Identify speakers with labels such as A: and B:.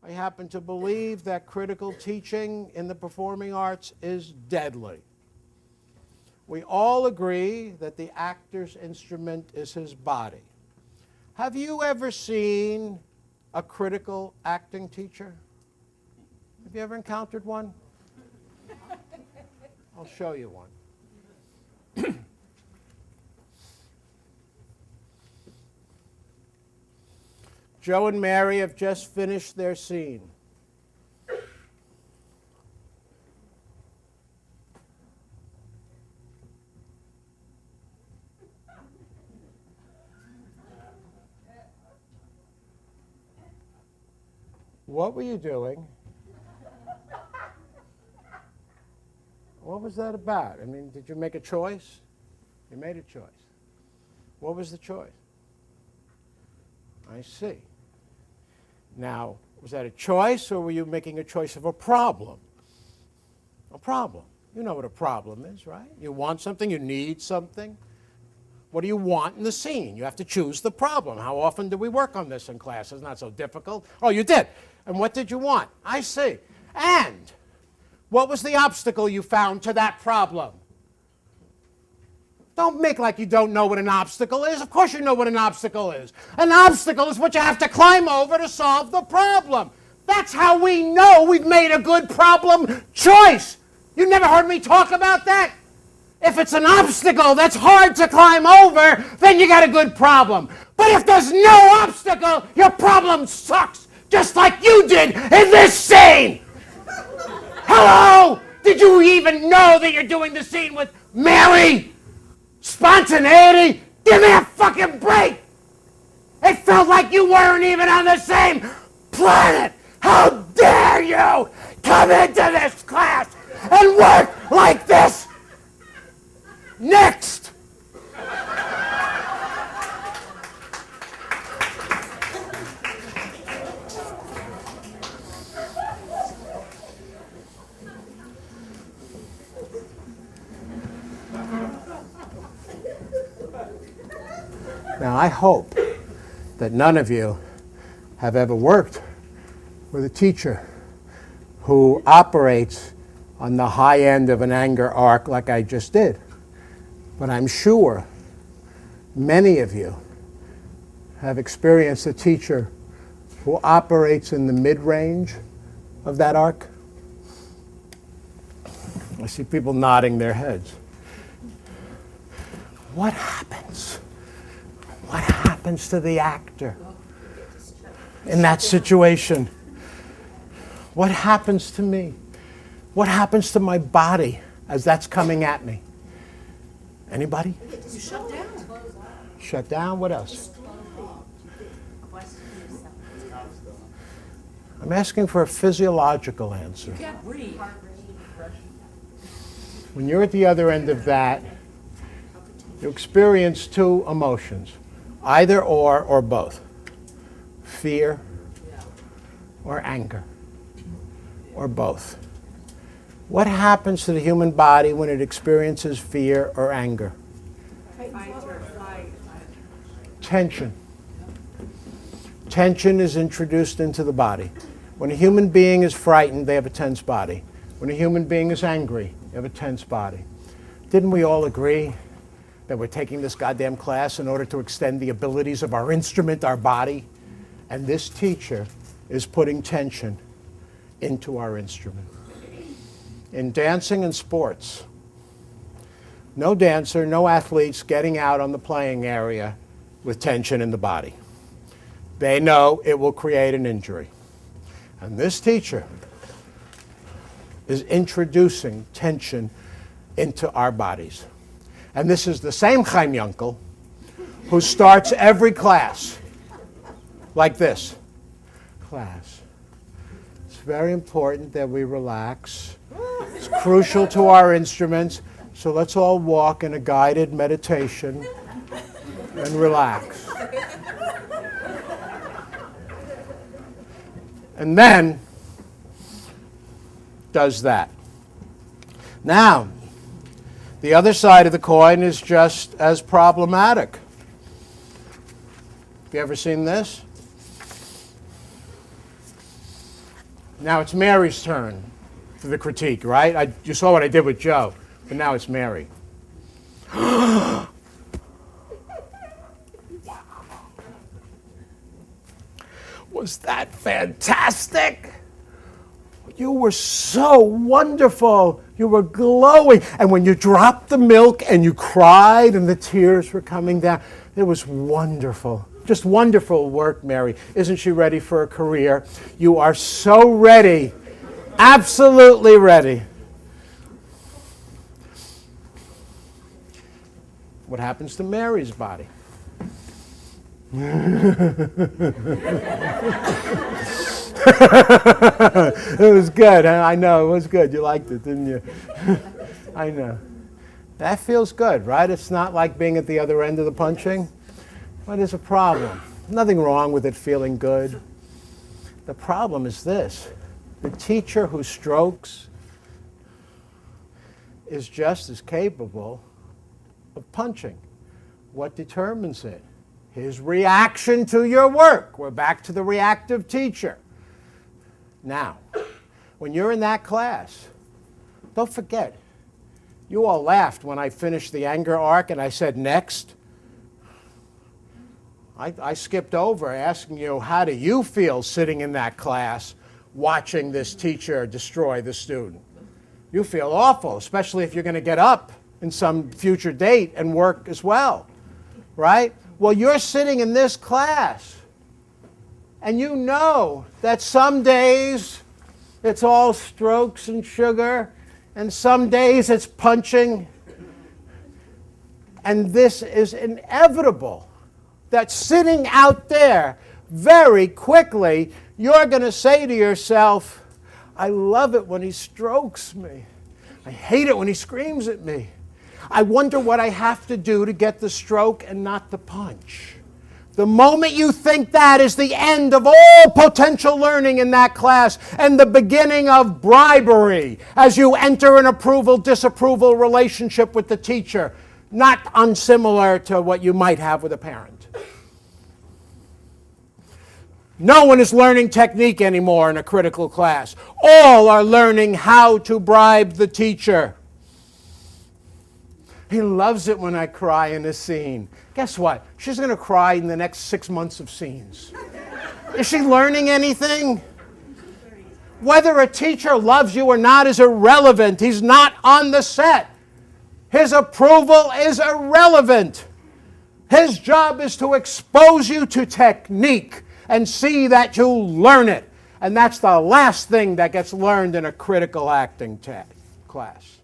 A: I happen to believe that critical teaching in the performing arts is deadly. We all agree that the actor's instrument is his body. Have you ever seen a critical acting teacher? Have you ever encountered one? I'll show you one. Joe and Mary have just finished their scene. What were you doing? What was that about? I mean, did you make a choice? You made a choice. What was the choice? I see. Now, was that a choice, or were you making a choice of a problem? A problem. You know what a problem is, right? You want something, you need something. What do you want in the scene? You have to choose the problem. How often do we work on this in class? It's not so difficult. Oh, you did. And what did you want? I see. And what was the obstacle you found to that problem? Don't make like you don't know what an obstacle is. Of course you know what an obstacle is. An obstacle is what you have to climb over to solve the problem. That's how we know we've made a good problem choice. You never heard me talk about that? If it's an obstacle that's hard to climb over, then you got a good problem. But if there's no obstacle, your problem sucks, just like you did in this scene. Hello? Did you even know that you're doing the scene with Mary? Spontaneity? Give me a fucking break! It felt like you weren't even on the same planet! How dare you come into this class and work like this? Next! Now, I hope that none of you have ever worked with a teacher who operates on the high end of an anger arc like I just did. But I'm sure many of you have experienced a teacher who operates in the mid-range of that arc. I see people nodding their heads. What happens? What happens to the actor in that situation? What happens to me? What happens to my body as that's coming at me? Anybody?
B: You shut down.
A: Shut down? What else? I'm asking for a physiological answer.
B: You can't breathe.
A: When you're at the other end of that, you experience two emotions, either or both. Fear or anger, or both. What happens to the human body when it experiences fear or anger? Tension. Tension is introduced into the body. When a human being is frightened, they have a tense body. When a human being is angry, they have a tense body. Didn't we all agree that we're taking this goddamn class in order to extend the abilities of our instrument, our body? And this teacher is putting tension into our instrument. In dancing and sports, no dancer, no athletes getting out on the playing area with tension in the body. They know it will create an injury. And this teacher is introducing tension into our bodies. And this is the same Chaim Yankel who starts every class like this. Class, it's very important that we relax. It's crucial to our instruments, so let's all walk in a guided meditation and relax. And then does that. Now, the other side of the coin is just as problematic. Have you ever seen this? Now it's Mary's turn for the critique, right? You saw what I did with Joe, but now it's Mary. Was that fantastic? You were so wonderful. You were glowing. And when you dropped the milk and you cried and the tears were coming down, it was wonderful. Just wonderful work, Mary. Isn't she ready for a career? You are so ready. Absolutely ready. What happens to Mary's body? It was good. I know, it was good. You liked it, didn't you? I know. That feels good, right? It's not like being at the other end of the punching. But there's a problem. Nothing wrong with it feeling good. The problem is this. The teacher who strokes is just as capable of punching. What determines it? His reaction to your work. We're back to the reactive teacher. Now, when you're in that class, don't forget, you all laughed when I finished the anger arc and I said next. I skipped over asking you, how do you feel sitting in that class watching this teacher destroy the student? You feel awful, especially if you're going to get up in some future date and work as well, right? Well, you're sitting in this class, and you know that some days it's all strokes and sugar, and some days it's punching, and this is inevitable. That sitting out there, very quickly, you're going to say to yourself, I love it when he strokes me. I hate it when he screams at me. I wonder what I have to do to get the stroke and not the punch. The moment you think that is the end of all potential learning in that class and the beginning of bribery as you enter an approval-disapproval relationship with the teacher, not unsimilar to what you might have with a parent. No one is learning technique anymore in a critical class. All are learning how to bribe the teacher. He loves it when I cry in a scene. Guess what? She's going to cry in the next 6 months of scenes. Is she learning anything? Whether a teacher loves you or not is irrelevant. He's not on the set. His approval is irrelevant. His job is to expose you to technique and see that you learn it. And that's the last thing that gets learned in a critical acting class.